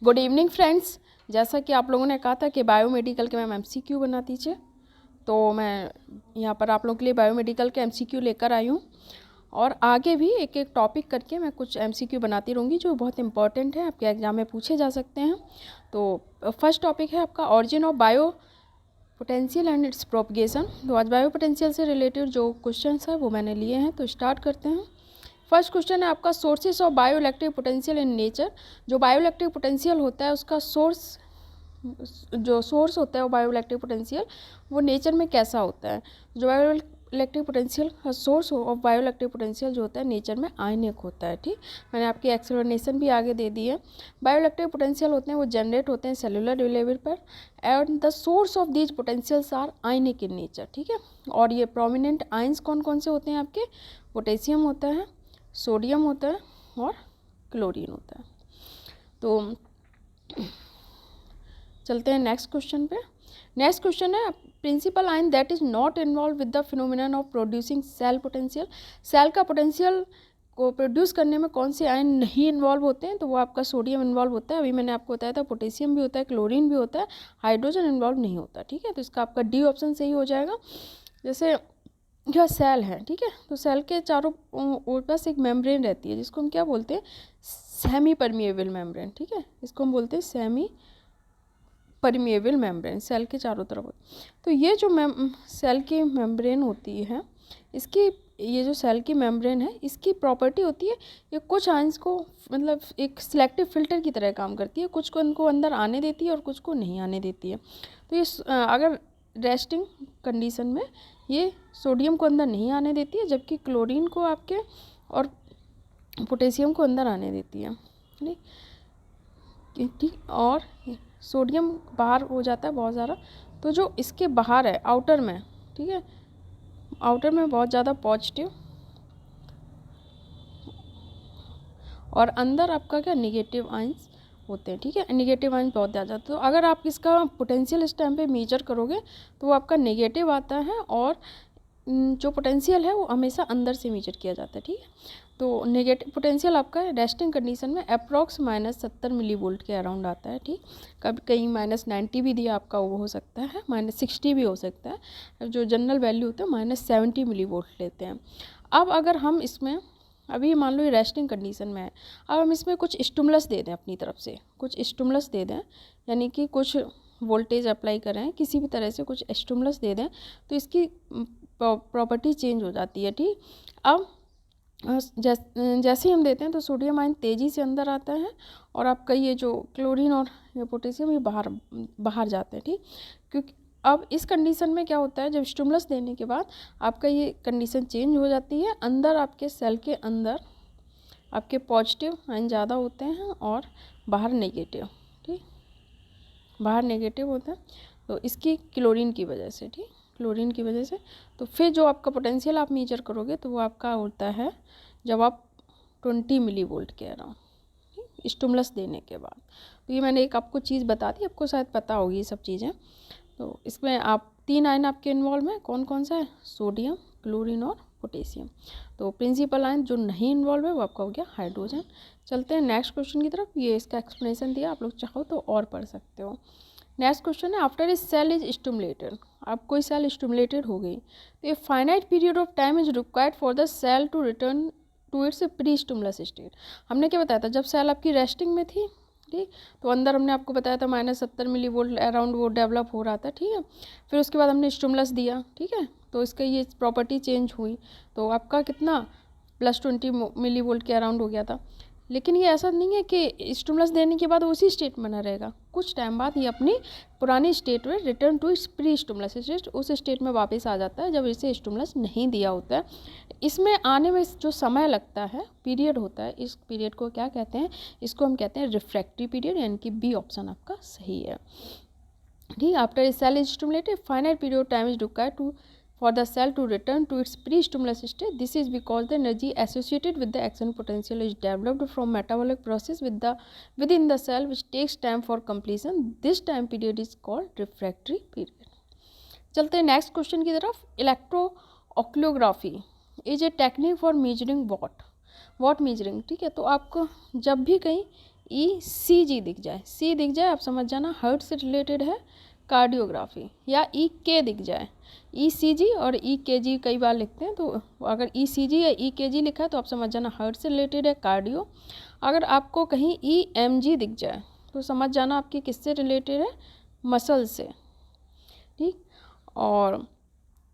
Good evening friends. जैसा कि आप लोगों ने कहा था कि बायोमेडिकल के मैम एमसीक्यू बना दीजिए, तो मैं यहाँ पर आप लोगों के लिए बायोमेडिकल के एमसीक्यू लेकर आई हूँ। और आगे भी एक एक टॉपिक करके मैं कुछ एमसीक्यू बनाती रहूँगी जो बहुत इंपॉर्टेंट है, आपके एग्जाम में पूछे जा सकते हैं। तो फर्स्ट टॉपिक है आपका origin of bio potential and it's propagation. तो आज बायो पोटेंशियल से रिलेटेड जो क्वेश्चन है वो मैंने लिए हैं, तो स्टार्ट करते हैं। फर्स्ट क्वेश्चन है आपका sources of bio electric potential in nature. जो बायो इलेक्ट्रिक पोटेंशियल होता है उसका सोर्स होता है वो बायो इलेक्ट्रिक पोटेंशियल वो नेचर में कैसा होता है। जो बायो इलेक्ट्रिक पोटेंशियल का source of bio electric potential जो होता है नेचर में आयनिक होता है। ठीक, मैंने आपकी एक्सप्लेनेशन भी आगे दे दी है। बायो इलेक्ट्रिक पोटेंशियल होते हैं वो जनरेट होते हैं सेलुलर लेवल पर, and the source of these potentials are ionic in nature. ठीक है, और ये प्रोमिनेंट आयंस कौन कौन से होते हैं आपके? पोटेशियम होता है, सोडियम होता है और क्लोरीन होता है। तो चलते हैं नेक्स्ट क्वेश्चन पे। नेक्स्ट क्वेश्चन है principal ion that is not involve with the phenomenon of producing cell potential. Cell का पोटेंशियल को प्रोड्यूस करने में कौन से आयन नहीं इन्वॉल्व होते हैं? तो वो आपका सोडियम इन्वॉल्व होता है। अभी मैंने आपको बताया था पोटेशियम भी होता है, क्लोरीन भी होता है, हाइड्रोजन इन्वॉल्व नहीं होता। ठीक है, तो इसका आपका डी ऑप्शन सही हो जाएगा। जैसे यह सेल है, ठीक है, तो सेल के चारों ओर पास एक मेम्ब्रेन रहती है जिसको हम क्या बोलते हैं? Semi permeable membrane. ठीक है, इसको हम बोलते हैं सेमी परमिएबल मेम्ब्रेन, सेल के चारों तरफ। तो ये जो सेल की मेम्ब्रेन होती है, इसकी ये जो सेल की मेम्ब्रेन है इसकी प्रॉपर्टी होती है ये कुछ आयंस को मतलब एक सिलेक्टिव फिल्टर की तरह काम करती है, कुछ को उनको अंदर आने देती है और कुछ को नहीं आने देती है। तो ये अगर रेस्टिंग कंडीशन में ये सोडियम को अंदर नहीं आने देती है, जबकि क्लोरीन को आपके और पोटेशियम को अंदर आने देती है। ठीक, और सोडियम बाहर हो जाता है बहुत ज़्यादा। तो जो इसके बाहर है आउटर में, ठीक है, आउटर में बहुत ज़्यादा पॉजिटिव और अंदर आपका क्या निगेटिव आयंस होते हैं। ठीक है, निगेटिव आयंस बहुत ज़्यादा। तो अगर आप इसका पोटेंशियल इस टाइम पे मेजर करोगे तो वो आपका नेगेटिव आता है, और जो पोटेंशियल है वो हमेशा अंदर से मेजर किया जाता है। ठीक है, तो नेगेटिव पोटेंशियल आपका रेस्टिंग कंडीशन में अप्रॉक्स -70 मिली वोल्ट के अराउंड आता है। ठीक, कभी कहीं -90 भी दिया आपका वो हो सकता है, -60 भी हो सकता है। जो जनरल वैल्यू होता है -70 मिली वोल्ट लेते हैं। अब अगर हम इसमें अभी मान लो ये रेस्टिंग कंडीशन में है, अब हम इसमें कुछ स्टिमुलस दे दें अपनी तरफ से, कुछ स्टिमुलस दे दें, यानी कि कुछ वोल्टेज अप्लाई करें, किसी भी तरह से कुछ स्टिमुलस दे दें, तो इसकी प्रॉपर्टी चेंज हो जाती है। ठीक, अब जैसे ही हम देते हैं तो सोडियम आयन तेज़ी से अंदर आता है और आपका ये जो क्लोरीन और ये पोटेशियम ये बाहर जाते हैं। ठीक, क्योंकि अब इस कंडीशन में क्या होता है, जब स्टिमुलस देने के बाद आपका ये कंडीशन चेंज हो जाती है। अंदर आपके सेल के अंदर आपके पॉजिटिव आयन ज़्यादा होते हैं और बाहर नेगेटिव। ठीक, बाहर नेगेटिव होता है, तो इसकी क्लोरीन की वजह से, ठीक, क्लोरीन की वजह से। तो फिर जो आपका पोटेंशियल आप मेजर करोगे तो वो आपका होता है जब आप 20 मिली वोल्ट के अराउंड स्टिमुलस देने के बाद। तो ये मैंने एक आपको चीज़ बता दी, आपको शायद पता होगी ये सब चीज़ें। तो इसमें आप 3 आयन आपके इन्वॉल्व हैं, कौन कौन सा है? सोडियम, क्लोरीन और पोटेशियम। तो प्रिंसिपल आयन जो नहीं इन्वॉल्व है वो आपका हो गया हाइड्रोजन। चलते हैं नेक्स्ट क्वेश्चन की तरफ। ये इसका एक्सप्लेनेशन दिया, आप लोग चाहो तो और पढ़ सकते हो। नेक्स्ट क्वेश्चन है after a cell is stimulated. अब कोई सेल स्टिमुलेटेड हो गई तो a finite period of time is required for the cell to return to its pre stimulus state. हमने क्या बताया था, जब सेल आपकी रेस्टिंग में थी, ठीक, तो अंदर हमने आपको बताया था -70 मिली वोल्ट अराउंड वो डेवलप हो रहा था। ठीक है, फिर उसके बाद हमने स्टिमुलस दिया, ठीक है, तो इसका ये प्रॉपर्टी चेंज हुई, तो आपका कितना +20 मिली वोल्ट के अराउंड हो गया था। लेकिन ये ऐसा नहीं है कि स्टिमुलस देने के बाद उसी स्टेट में ना रहेगा, कुछ टाइम बाद ये अपनी पुरानी स्टेट में return to its pre stimulus state, उस स्टेट में वापस आ जाता है जब इसे स्टिमुलस नहीं दिया होता है। इसमें आने में जो समय लगता है, पीरियड होता है, इस पीरियड को क्या कहते हैं? इसको हम कहते हैं रिफ्रैक्टरी पीरियड, यानी कि बी ऑप्शन आपका सही है। ठीक, after a cell is stimulated finite period time is required to for the cell to return to its pre-stimulus state. This is because the energy associated with the action potential is developed from metabolic process within the cell which takes time for completion. This time period is called refractory period. चलते हैं next question की तरफ। Electrooculography is a technique for measuring what measuring. ठीक है, तो आपको जब भी कहीं ECG दिख जाए, C दिख जाए, आप समझ जाना हार्ट से रिलेटेड है कार्डियोग्राफी, या EK दिख जाए, ECG और EKG कई बार लिखते हैं, तो अगर ECG या EKG लिखा है तो आप समझ जाना हार्ट से रिलेटेड है कार्डियो। अगर आपको कहीं EMG दिख जाए तो समझ जाना आपकी किससे रिलेटेड है, मसल से, ठीक। और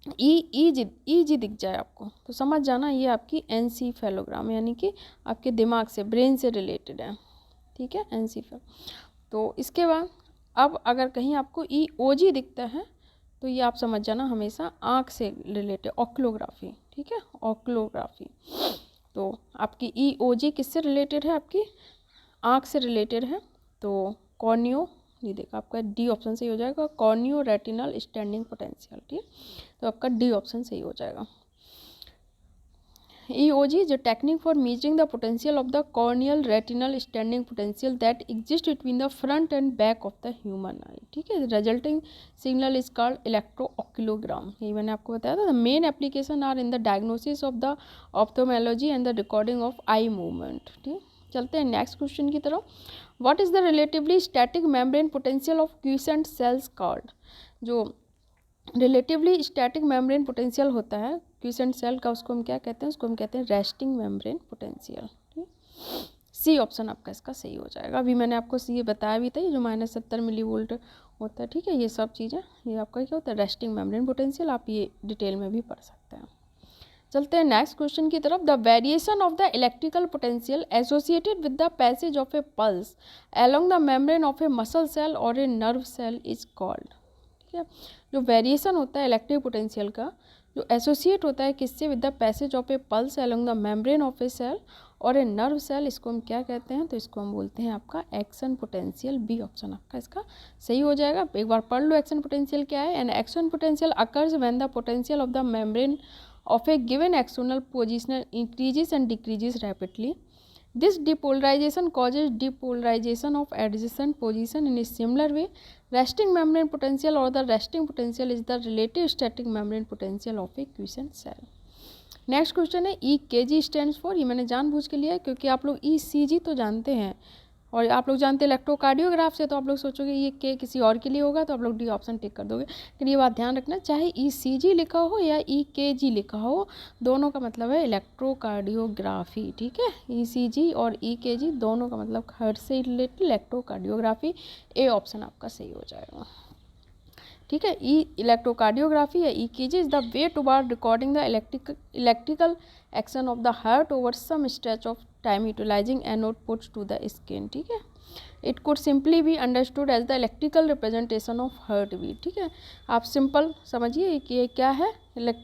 EG दिख जाए आपको तो समझ जाना ये आपकी एनसीफेलोग्राम यानी कि आपके दिमाग से, ब्रेन से रिलेटेड है, ठीक है, एनसीफेल। तो इसके बाद अब अगर कहीं आपको EOG दिखता है तो ये आप समझ जाना हमेशा आँख से रिलेटेड, ऑक्लोग्राफी, ठीक है, ऑक्लोग्राफी। तो आपकी EOG किससे रिलेटेड है, आपकी आँख से रिलेटेड है, तो कॉर्नियो, ये देखा आपका डी ऑप्शन सही हो जाएगा, कॉर्नियो रेटिनल स्टैंडिंग पोटेंशियल, ठीक, तो आपका डी ऑप्शन सही हो जाएगा। EOG is a technique for measuring the potential of the corneal retinal standing potential that exists between the front and back of the human eye, ठीक है। Resulting signal is called electrooculogram, ये मैंने आपको बताया था। The main application are in the diagnosis of the ophthalmology and the recording of eye movement, ठीक। चलते हैं नेक्स्ट क्वेश्चन की तरफ। What is the relatively static membrane potential of quotient cells called, जो रिलेटिवली स्टैटिक मेम्ब्रेन पोटेंशियल होता है quotient cell का, उसको हम क्या कहते हैं, उसको हम कहते हैं रेस्टिंग मेम्ब्रेन पोटेंशियल, ठीक। सी ऑप्शन आपका इसका सही हो जाएगा। अभी मैंने आपको सी बताया भी था, ये जो -70 मिलीवोल्ट होता है, ठीक है, ये सब चीज़ें, ये आपका क्या होता है, रेस्टिंग मेम्ब्रेन पोटेंशियल, आप ये डिटेल में भी पढ़ सकते हैं। चलते हैं नेक्स्ट क्वेश्चन की तरफ। The variation of the electrical potential associated with the passage of a pulse along the membrane of a muscle cell और a nerve cell is called, ठीक है। जो वेरिएशन होता है इलेक्ट्रिक पोटेंशियल का, जो एसोसिएट होता है किससे, with the passage of a pulse along the membrane of a cell और ए नर्व सेल, इसको हम क्या कहते हैं, तो इसको हम बोलते हैं आपका एक्शन पोटेंशियल। बी ऑप्शन आपका इसका सही हो जाएगा। एक बार पढ़ लो एक्शन पोटेंशियल क्या है। An action potential occurs when the potential of the membrane of a given axonal position increases and decreases rapidly. This depolarization causes depolarization of adjacent position in a similar way. Resting membrane potential or the resting potential is the relative static membrane potential of a quiescent cell. Next question है EKG stands for, ये मैंने जानबूझ के लिया है क्योंकि आप लोग ECG तो जानते हैं और आप लोग जानते हैं इलेक्ट्रोकार्डियोग्राफ से, तो आप लोग सोचोगे ये के किसी और के लिए होगा तो आप लोग डी ऑप्शन टिक कर दोगे। लेकिन ये बात ध्यान रखना, चाहे ECG लिखा हो या EKG लिखा हो, दोनों का मतलब है इलेक्ट्रोकार्डियोग्राफी, ठीक है। ECG और EKG दोनों का मतलब हार्ट से रिलेटेड इलेक्ट्रोकार्डियोग्राफी। ए ऑप्शन आपका सही हो जाएगा, ठीक है। इलेक्ट्रोकार्डियोग्राफी या EKG is the way toward recording the electrical action of the heart over some stretch of time utilising anode puts to the skin, ठीक है। It could simply be understood as the electrical representation of heart beat, ठीक है। आप simple समझिए कि ये क्या है,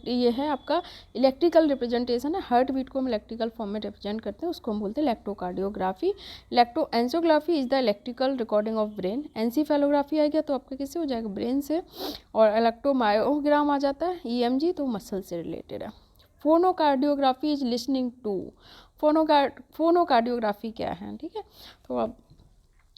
ये है आपका इलेक्ट्रिकल रिप्रेजेंटेशन है, हार्ट बीट को हम इलेक्ट्रिकल फॉर्म में रिप्रेजेंट करते हैं, उसको हम बोलते हैं electrocardiography. Electroangiography is the electrical recording of brain. Encephalography आ गया तो आपका किससे हो जाएगा, ब्रेन से। और इलेक्ट्रोमायोग्राम आ जाता है, EMG तो मसल से रिलेटेड है। फोनोकार्डियोग्राफी इज लिसनिंग टू। फोनोकार्डियोग्राफी क्या है, ठीक है। तो अब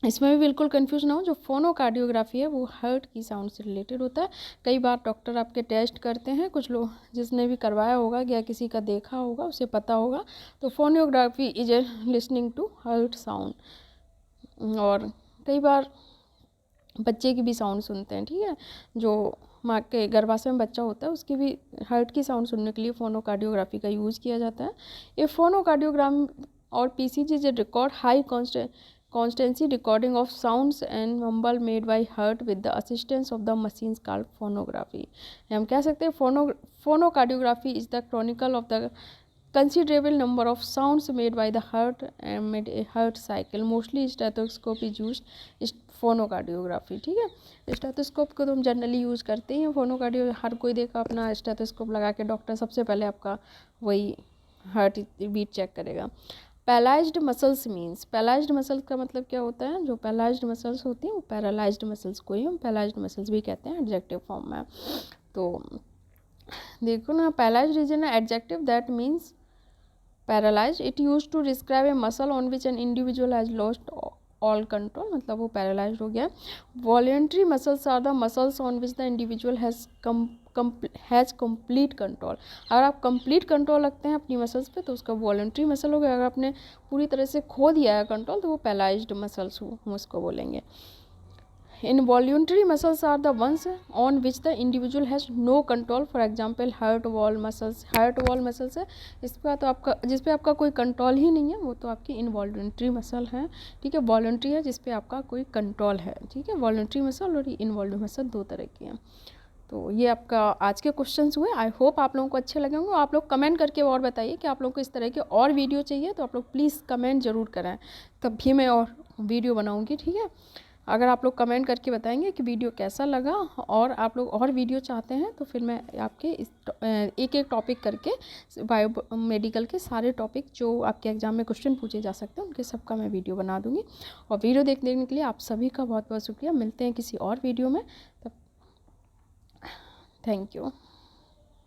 इसमें भी बिल्कुल कंफ्यूज ना हो, जो फोनोकार्डियोग्राफी है वो हार्ट की साउंड से रिलेटेड होता है। कई बार डॉक्टर आपके टेस्ट करते हैं, कुछ लोग जिसने भी करवाया होगा या किसी का देखा होगा उसे पता होगा। तो phonography is a listening to heart sound. और कई बार बच्चे की भी साउंड सुनते हैं, ठीक है, जो माँ के गर्भाशय में बच्चा होता है उसकी भी हार्ट की साउंड सुनने के लिए फोनोकार्डियोग्राफी का यूज़ किया जाता है। ये फोनोकार्डियोग्राम और PCG जो record high constancy recording of sounds and mumble made by heart with the assistance of the machines called phonography. हम कह सकते हैं phonocardiography is the chronicle of the considerable number of sounds made by the heart and made a heart cycle. Mostly stethoscope is used phonocardiography, ठीक है। Stethoscope को तो हम generally use करते हैं, फोनोकार्डियो हर कोई देखा अपना स्टेथोस्कोप लगा के डॉक्टर सबसे पहले आपका वही हार्ट बीट चेक करेगा। Paralysed muscles means, paralysed muscles का मतलब क्या होता है, जो पैरालाइज्ड मसल्स होती हैं वो पैरालाइज्ड मसल्स को ही हम पैरालाइज्ड मसल्स भी कहते हैं एडजेक्टिव फॉर्म में। तो देखो ना, paralysed is an adjective that means paralysed. It used to describe a muscle on which an individual has lost all control, मतलब वो पैरालाइज्ड हो गया है। Voluntary muscles are the muscles on which the individual has complete control. अगर आप complete control रखते हैं अपनी मसल्स पे तो उसका वॉलेंट्री मसल हो गया। अगर आपने पूरी तरह से खो दिया है कंट्रोल तो वो पैरालाइज्ड मसल्स हम उसको बोलेंगे। Involuntary muscles are the ones on which the individual has no control. For example, heart wall muscles है इस पर तो आपका, जिस पे आपका कोई कंट्रोल ही नहीं है, वो तो आपकी इनवॉल्यूंट्री मसल है, ठीक है। वॉलंट्री है जिस पे आपका कोई कंट्रोल है, ठीक है। वॉलंट्री मसल और इनवॉल्यूंट्री मसल दो तरह की हैं। तो ये आपका आज के क्वेश्चंस हुए। आई होप आप लोगों को अच्छे लगे होंगे। आप लोग कमेंट करके और बताइए कि आप लोगों को इस तरह के और वीडियो चाहिए, तो आप लोग प्लीज़ कमेंट ज़रूर करें, तभी मैं और वीडियो बनाऊँगी, ठीक है। अगर आप लोग कमेंट करके बताएंगे कि वीडियो कैसा लगा और आप लोग और वीडियो चाहते हैं तो फिर मैं आपके इस एक एक टॉपिक करके बायो मेडिकल के सारे टॉपिक जो आपके एग्ज़ाम में क्वेश्चन पूछे जा सकते हैं उनके सबका मैं वीडियो बना दूँगी। और वीडियो देखने के लिए आप सभी का बहुत बहुत शुक्रिया। मिलते हैं किसी और वीडियो में, तब थैंक यू।